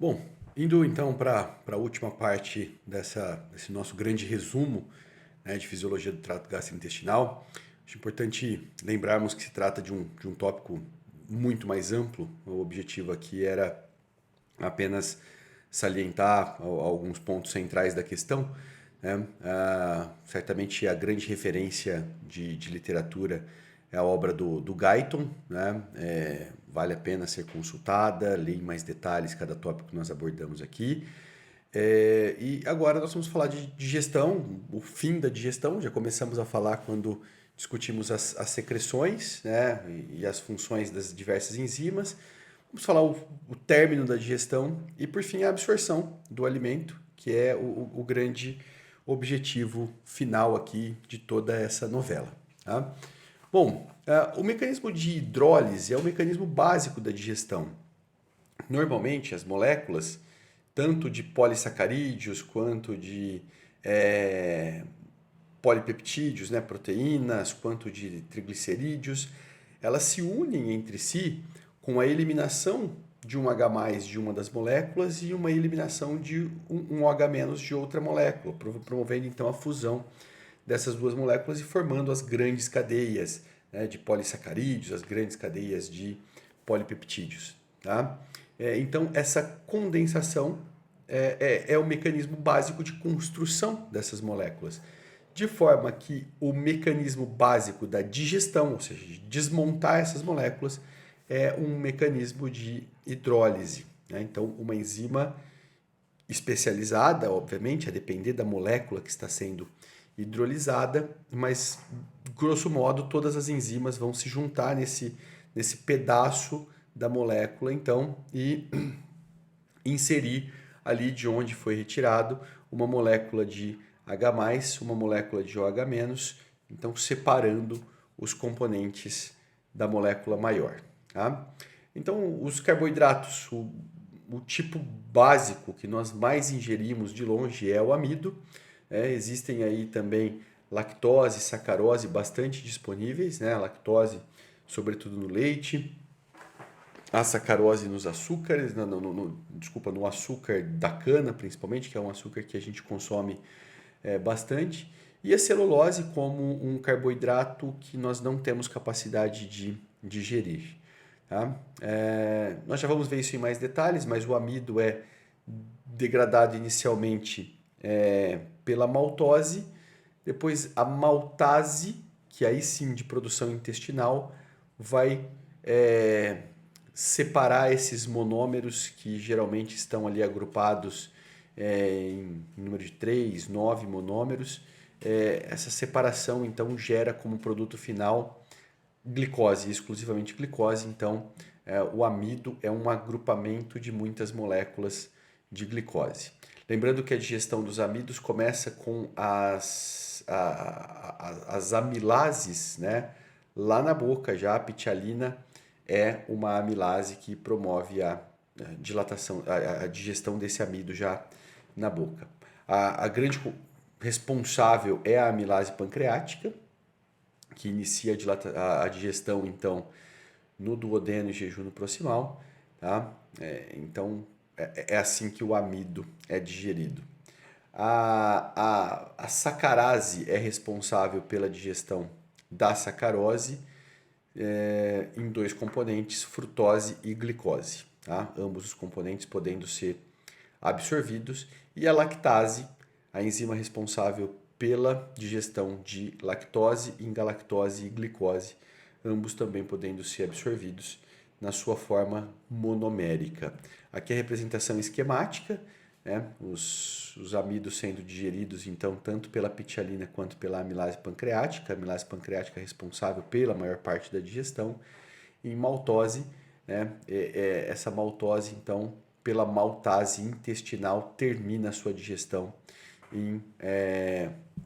Bom, indo então para a última parte desse nosso grande resumo, né, de fisiologia do trato gastrointestinal, acho importante lembrarmos que se trata de um tópico muito mais amplo. O objetivo aqui era apenas salientar alguns pontos centrais da questão, né? Certamente a grande referência de literatura é a obra do Guyton, né? Vale a pena ser consultada, ler em mais detalhes cada tópico que nós abordamos aqui. E agora nós vamos falar de digestão, o fim da digestão. Já começamos a falar quando discutimos as secreções, né, e as funções das diversas enzimas. Vamos falar o término da digestão e, por fim, a absorção do alimento, que é o grande objetivo final aqui de toda essa novela. Tá? Bom, o mecanismo de hidrólise é o mecanismo básico da digestão. Normalmente, as moléculas, tanto de polissacarídeos quanto de polipeptídeos, né, proteínas, quanto de triglicerídeos, elas se unem entre si com a eliminação de um H+ de uma das moléculas e uma eliminação de um OH- de outra molécula, promovendo então a fusão dessas duas moléculas e formando as grandes cadeias, né, de polissacarídeos, as grandes cadeias de polipeptídeos. Tá? Então, essa condensação é o mecanismo básico de construção dessas moléculas. De forma que o mecanismo básico da digestão, ou seja, de desmontar essas moléculas, é um mecanismo de hidrólise. Né? Então, uma enzima especializada, obviamente, a depender da molécula que está sendo hidrolisada, mas, grosso modo, todas as enzimas vão se juntar nesse pedaço da molécula, então, e inserir ali de onde foi retirado uma molécula de H+, uma molécula de OH-, então separando os componentes da molécula maior. Tá? Então, os carboidratos, o tipo básico que nós mais ingerimos de longe é o amido. Existem aí também lactose, sacarose bastante disponíveis, né? A lactose, sobretudo no leite, a sacarose nos açúcares, desculpa, no açúcar da cana, principalmente, que é um açúcar que a gente consome bastante, e a celulose como um carboidrato que nós não temos capacidade de digerir. Tá? Nós já vamos ver isso em mais detalhes, mas o amido é degradado inicialmente pela maltose, depois a maltase, que aí sim de produção intestinal, vai separar esses monômeros que geralmente estão ali agrupados em número de 3, 9 monômeros. Essa separação então gera como produto final glicose, exclusivamente glicose. Então, o amido é um agrupamento de muitas moléculas de glicose. Lembrando que a digestão dos amidos começa com as amilases, né? Lá na boca, já a pitialina é uma amilase que promove a dilatação, a digestão desse amido já na boca. A grande responsável é a amilase pancreática, que inicia a digestão, então, no duodeno e jejum proximal. Tá? Então, é assim que o amido é digerido. A sacarase é responsável pela digestão da sacarose em dois componentes, frutose e glicose. Tá? Ambos os componentes podendo ser absorvidos. E a lactase, a enzima responsável pela digestão de lactose, ingalactose e glicose, ambos também podendo ser absorvidos na sua forma monomérica. Aqui a representação esquemática, né? Os amidos sendo digeridos, então, tanto pela pitialina quanto pela amilase pancreática. A amilase pancreática é responsável pela maior parte da digestão. Em maltose, né? Essa maltose, então, pela maltase intestinal, termina a sua digestão em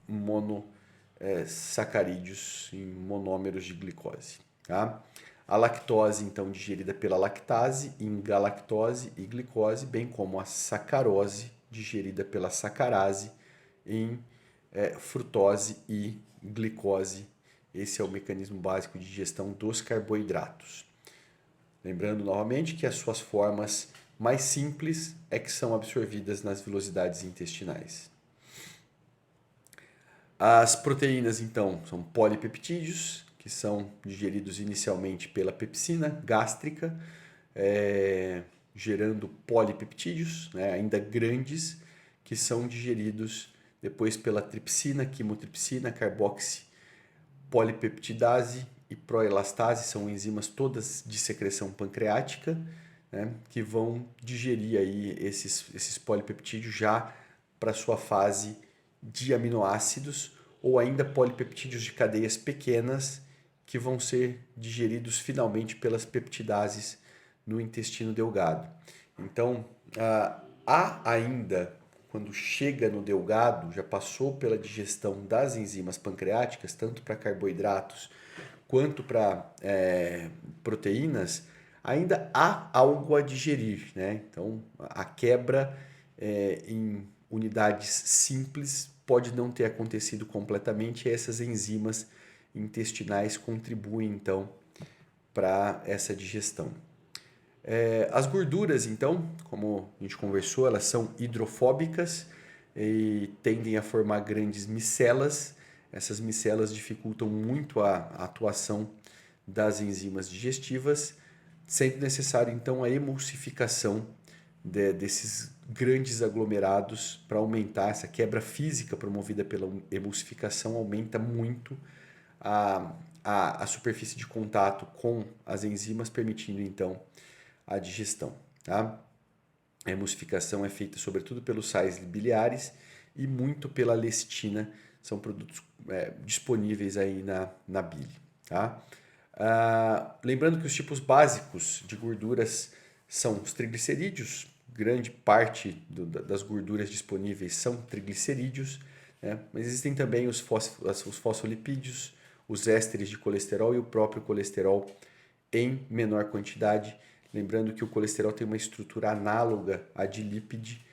monossacarídeos, em monômeros de glicose. Tá? A lactose, então, digerida pela lactase, em galactose e glicose, bem como a sacarose, digerida pela sacarase, em frutose e glicose. Esse é o mecanismo básico de digestão dos carboidratos. Lembrando novamente que as suas formas mais simples é que são absorvidas nas vilosidades intestinais. As proteínas, então, são polipeptídeos, que são digeridos inicialmente pela pepsina gástrica, gerando polipeptídeos, né, ainda grandes, que são digeridos depois pela tripsina, quimotripsina, carboxipolipeptidase e proelastase, são enzimas todas de secreção pancreática, né, que vão digerir aí esses polipeptídeos já para sua fase de aminoácidos ou ainda polipeptídeos de cadeias pequenas que vão ser digeridos finalmente pelas peptidases no intestino delgado. Então, há ainda, quando chega no delgado, já passou pela digestão das enzimas pancreáticas, tanto para carboidratos quanto para proteínas, ainda há algo a digerir, né? Então, a quebra em unidades simples pode não ter acontecido completamente e essas enzimas intestinais contribuem, então, para essa digestão. As gorduras, então, como a gente conversou, elas são hidrofóbicas e tendem a formar grandes micelas. Essas micelas dificultam muito a atuação das enzimas digestivas, sendo necessário, então, a emulsificação desses grandes aglomerados para aumentar essa quebra física promovida pela emulsificação, aumenta muito a superfície de contato com as enzimas, permitindo então a digestão. Tá? A emulsificação é feita sobretudo pelos sais biliares e muito pela lestina, são produtos disponíveis aí na bile. Tá? Lembrando que os tipos básicos de gorduras são os triglicerídeos, grande parte das gorduras disponíveis são triglicerídeos, né? Mas existem também os fosfolipídios, os ésteres de colesterol e o próprio colesterol em menor quantidade. Lembrando que o colesterol tem uma estrutura análoga à de lípide,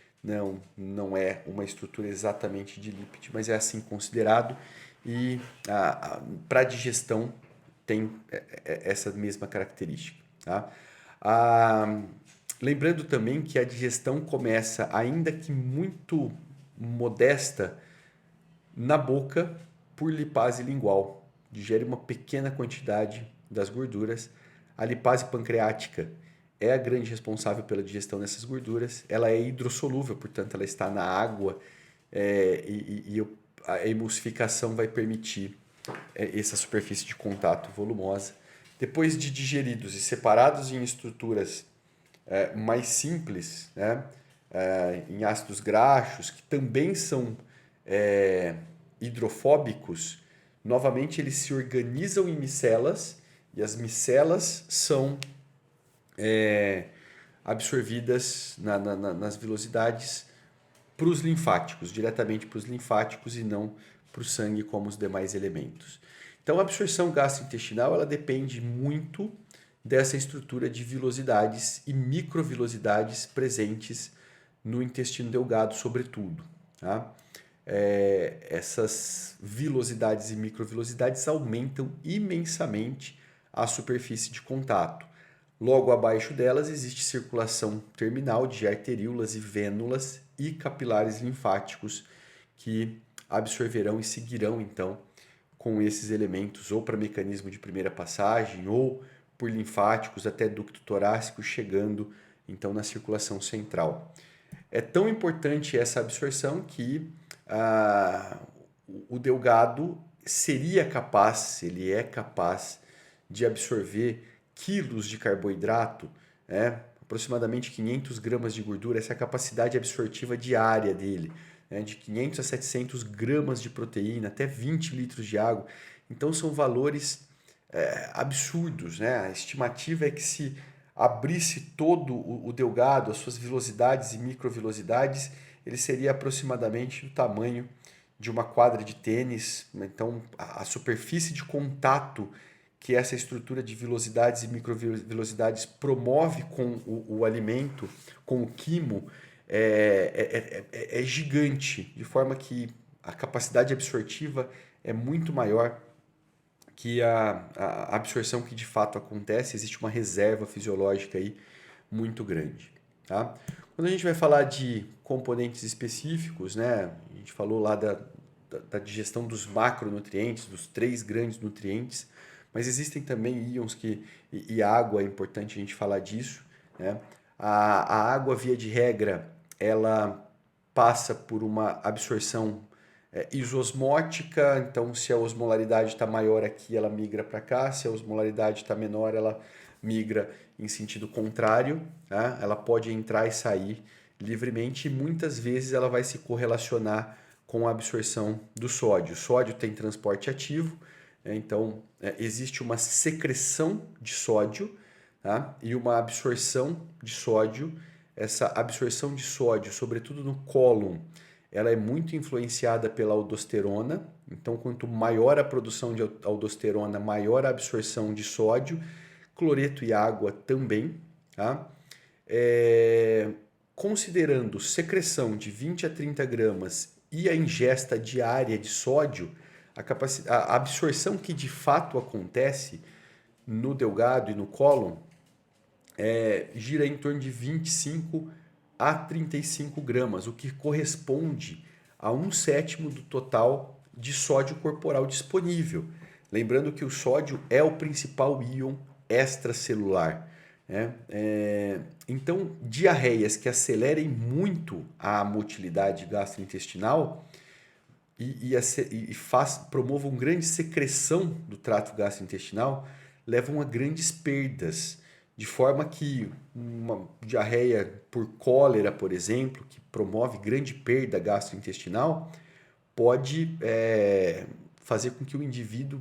não é uma estrutura exatamente de lípide, mas é assim considerado e para a digestão tem essa mesma característica. Tá? Lembrando também que a digestão começa, ainda que muito modesta, na boca por lipase lingual. Digere uma pequena quantidade das gorduras. A lipase pancreática é a grande responsável pela digestão dessas gorduras. Ela é hidrossolúvel, portanto, ela está na água e a emulsificação vai permitir essa superfície de contato volumosa. Depois de digeridos e separados em estruturas mais simples, né? Em ácidos graxos, que também são hidrofóbicos, novamente eles se organizam em micelas e as micelas são absorvidas nas vilosidades para os linfáticos, diretamente para os linfáticos e não para o sangue como os demais elementos. Então a absorção gastrointestinal ela depende muito dessa estrutura de vilosidades e microvilosidades presentes no intestino delgado, sobretudo. Tá? Essas vilosidades e microvilosidades aumentam imensamente a superfície de contato. Logo abaixo delas existe circulação terminal de arteríolas e vênulas e capilares linfáticos que absorverão e seguirão então com esses elementos ou para mecanismo de primeira passagem ou por linfáticos até ducto torácico, chegando então na circulação central. É tão importante essa absorção que o delgado seria capaz, ele é capaz de absorver quilos de carboidrato, aproximadamente 500 gramas de gordura, essa é a capacidade absortiva diária dele, de 500 a 700 gramas de proteína, até 20 litros de água. Então são valores absurdos. Né? A estimativa é que se abrisse todo o delgado, as suas vilosidades e microvilosidades, ele seria aproximadamente do tamanho de uma quadra de tênis. Então a superfície de contato que essa estrutura de vilosidades e microvilosidades promove com o alimento, com o quimo, é gigante, de forma que a capacidade absortiva é muito maior que a absorção que de fato acontece. Existe uma reserva fisiológica aí muito grande. tá? Quando a gente vai falar de componentes específicos, né, a gente falou lá da digestão dos macronutrientes, dos 3 grandes nutrientes, mas existem também íons e água, é importante a gente falar disso, né? A água, via de regra, ela passa por uma absorção isosmótica, então se a osmolaridade está maior aqui, ela migra para cá, se a osmolaridade está menor, ela migra em sentido contrário, tá? Ela pode entrar e sair livremente e muitas vezes ela vai se correlacionar com a absorção do sódio. O sódio tem transporte ativo, então existe uma secreção de sódio, tá? E uma absorção de sódio. Essa absorção de sódio, sobretudo no cólon, ela é muito influenciada pela aldosterona. Então, quanto maior a produção de aldosterona, maior a absorção de sódio, cloreto e água também. Tá? Considerando secreção de 20 a 30 gramas e a ingesta diária de sódio, a absorção que de fato acontece no delgado e no cólon gira em torno de 25 a 35 gramas, o que corresponde a 1/7 do total de sódio corporal disponível. Lembrando que o sódio é o principal íon extracelular. Né? Então, diarreias que acelerem muito a motilidade gastrointestinal promovam grande secreção do trato gastrointestinal, levam a grandes perdas, de forma que uma diarreia por cólera, por exemplo, que promove grande perda gastrointestinal, pode fazer com que o indivíduo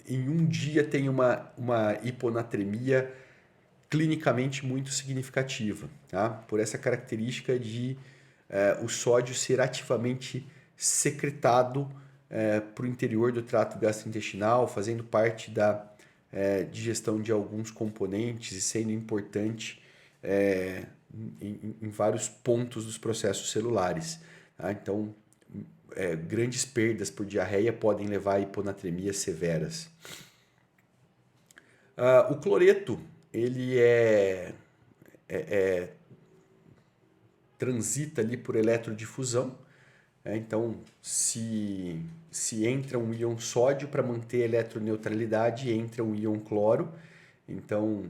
em um dia tenha uma hiponatremia clinicamente muito significativa, tá? Por essa característica de o sódio ser ativamente secretado para o interior do trato gastrointestinal, fazendo parte da digestão de alguns componentes e sendo importante em vários pontos dos processos celulares. Tá? Então, grandes perdas por diarreia podem levar a hiponatremias severas. O cloreto, ele transita ali por eletrodifusão. Então, se entra um íon sódio, para manter a eletroneutralidade, entra um íon cloro. Então,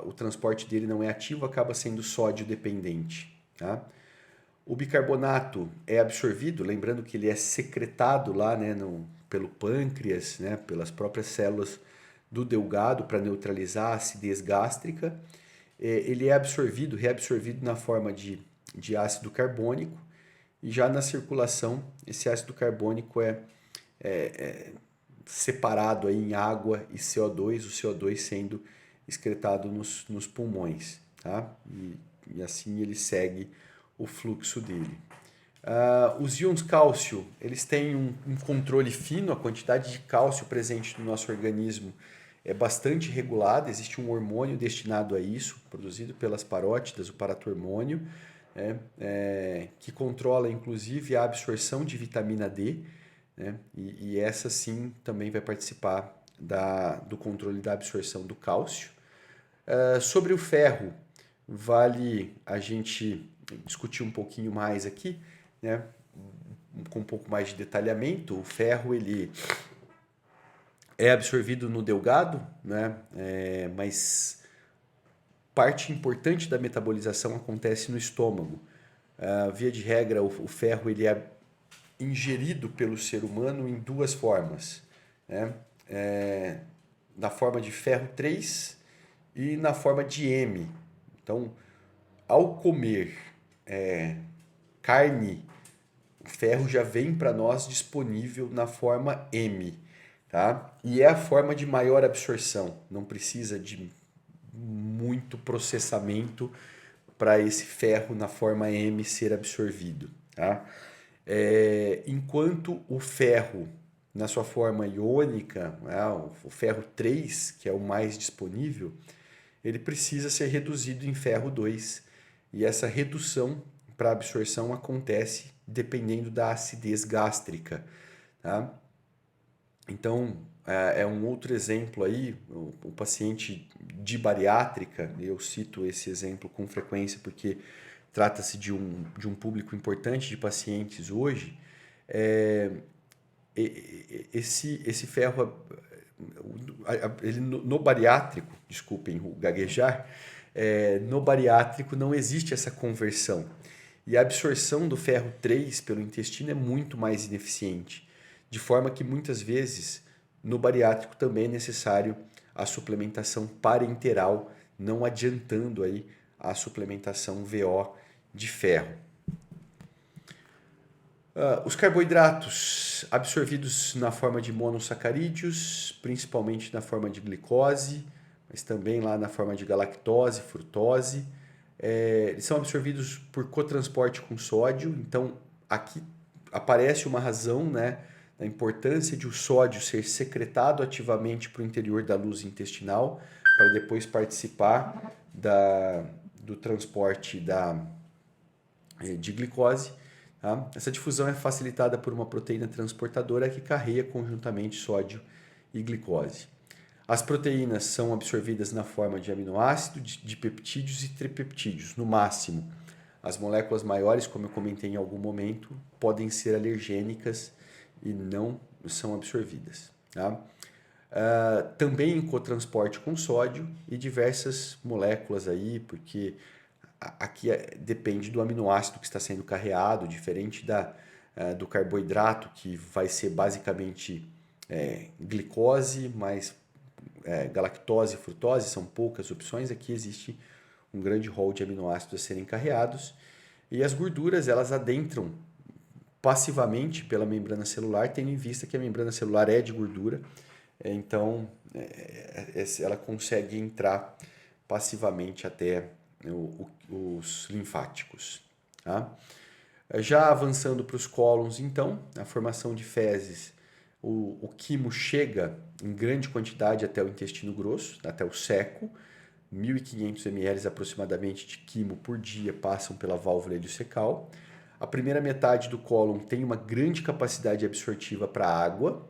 o transporte dele não é ativo, acaba sendo sódio dependente. Tá? O bicarbonato é absorvido, lembrando que ele é secretado lá, né, pelo pâncreas, né, pelas próprias células do delgado para neutralizar a acidez gástrica. Ele é reabsorvido na forma de ácido carbônico. E já na circulação, esse ácido carbônico é separado aí em água e CO2, o CO2 sendo excretado nos pulmões. Tá? E assim ele segue o fluxo dele. Os íons cálcio, eles têm um controle fino, a quantidade de cálcio presente no nosso organismo é bastante regulada, existe um hormônio destinado a isso, produzido pelas parótidas, o paratormônio, que controla inclusive a absorção de vitamina D, né? E essa sim também vai participar do controle da absorção do cálcio. Sobre o ferro, vale a gente discutir um pouquinho mais aqui, né? Com um pouco mais de detalhamento. O ferro ele é absorvido no delgado, né? Mas parte importante da metabolização acontece no estômago. Via de regra, o ferro ele é ingerido pelo ser humano em 2 formas. Né? Na forma de ferro 3 e na forma de M. Então, ao comer carne, o ferro já vem para nós disponível na forma M. Tá? E é a forma de maior absorção. Não precisa de muito processamento para esse ferro na forma M ser absorvido. Tá? Enquanto o ferro, na sua forma iônica, né, o ferro 3, que é o mais disponível, ele precisa ser reduzido em ferro 2. E essa redução para absorção acontece dependendo da acidez gástrica. Tá? Então, é um outro exemplo aí, o paciente de bariátrica, eu cito esse exemplo com frequência porque trata-se de um público importante de pacientes hoje. É, esse ferro, ele no bariátrico, desculpem o gaguejar, no bariátrico não existe essa conversão. E a absorção do ferro 3 pelo intestino é muito mais ineficiente, de forma que muitas vezes no bariátrico também é necessário a suplementação parenteral, não adiantando aí a suplementação VO de ferro. Os carboidratos absorvidos na forma de monossacarídeos, principalmente na forma de glicose, mas também lá na forma de galactose, frutose, eles são absorvidos por cotransporte com sódio. Então aqui aparece uma razão, né, da importância de o sódio ser secretado ativamente para o interior da luz intestinal para depois participar do transporte de glicose. Tá? Essa difusão é facilitada por uma proteína transportadora que carrega conjuntamente sódio e glicose. As proteínas são absorvidas na forma de aminoácido, de peptídeos e tripeptídeos, no máximo. As moléculas maiores, como eu comentei em algum momento, podem ser alergênicas e não são absorvidas. Tá? Também em cotransporte com sódio e diversas moléculas aí, porque aqui depende do aminoácido que está sendo carreado, diferente do carboidrato, que vai ser basicamente glicose, mais galactose e frutose, são poucas opções. Aqui existe um grande rol de aminoácidos a serem carreados. E as gorduras, elas adentram passivamente pela membrana celular, tendo em vista que a membrana celular é de gordura, então ela consegue entrar passivamente até os linfáticos. Tá? Já avançando para os cólons, então, a formação de fezes, o quimo chega em grande quantidade até o intestino grosso, até o seco. 1.500 ml aproximadamente de quimo por dia passam pela válvula ileocecal. A primeira metade do cólon tem uma grande capacidade absortiva para água,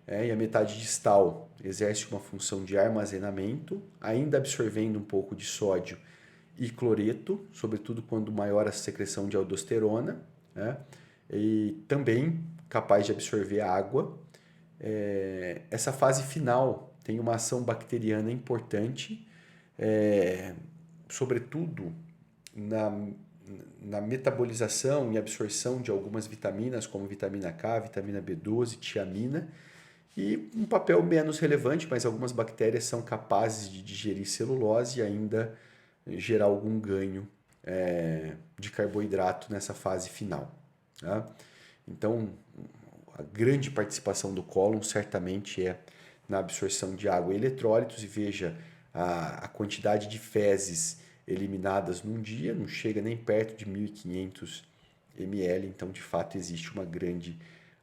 e a metade distal exerce uma função de armazenamento, ainda absorvendo um pouco de sódio e cloreto, sobretudo quando maior a secreção de aldosterona, né? E também capaz de absorver água. Essa fase final tem uma ação bacteriana importante, sobretudo na metabolização e absorção de algumas vitaminas, como vitamina K, vitamina B12, tiamina, e um papel menos relevante, mas algumas bactérias são capazes de digerir celulose e ainda gerar algum ganho de carboidrato nessa fase final. Tá? Então, a grande participação do cólon certamente é na absorção de água e eletrólitos, e veja a quantidade de fezes eliminadas num dia, não chega nem perto de 1.500 ml, então de fato existe uma grande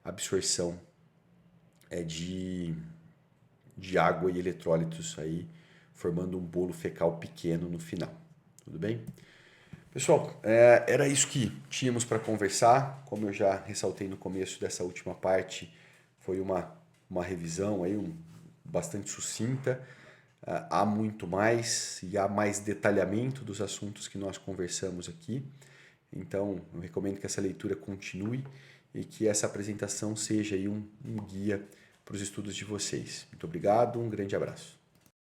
absorção de água e eletrólitos aí, formando um bolo fecal pequeno no final. Tudo bem? Pessoal, era isso que tínhamos para conversar. Como eu já ressaltei no começo dessa última parte, foi uma revisão aí, bastante sucinta. Há muito mais e há mais detalhamento dos assuntos que nós conversamos aqui. Então, eu recomendo que essa leitura continue e que essa apresentação seja aí um guia para os estudos de vocês. Muito obrigado, um grande abraço.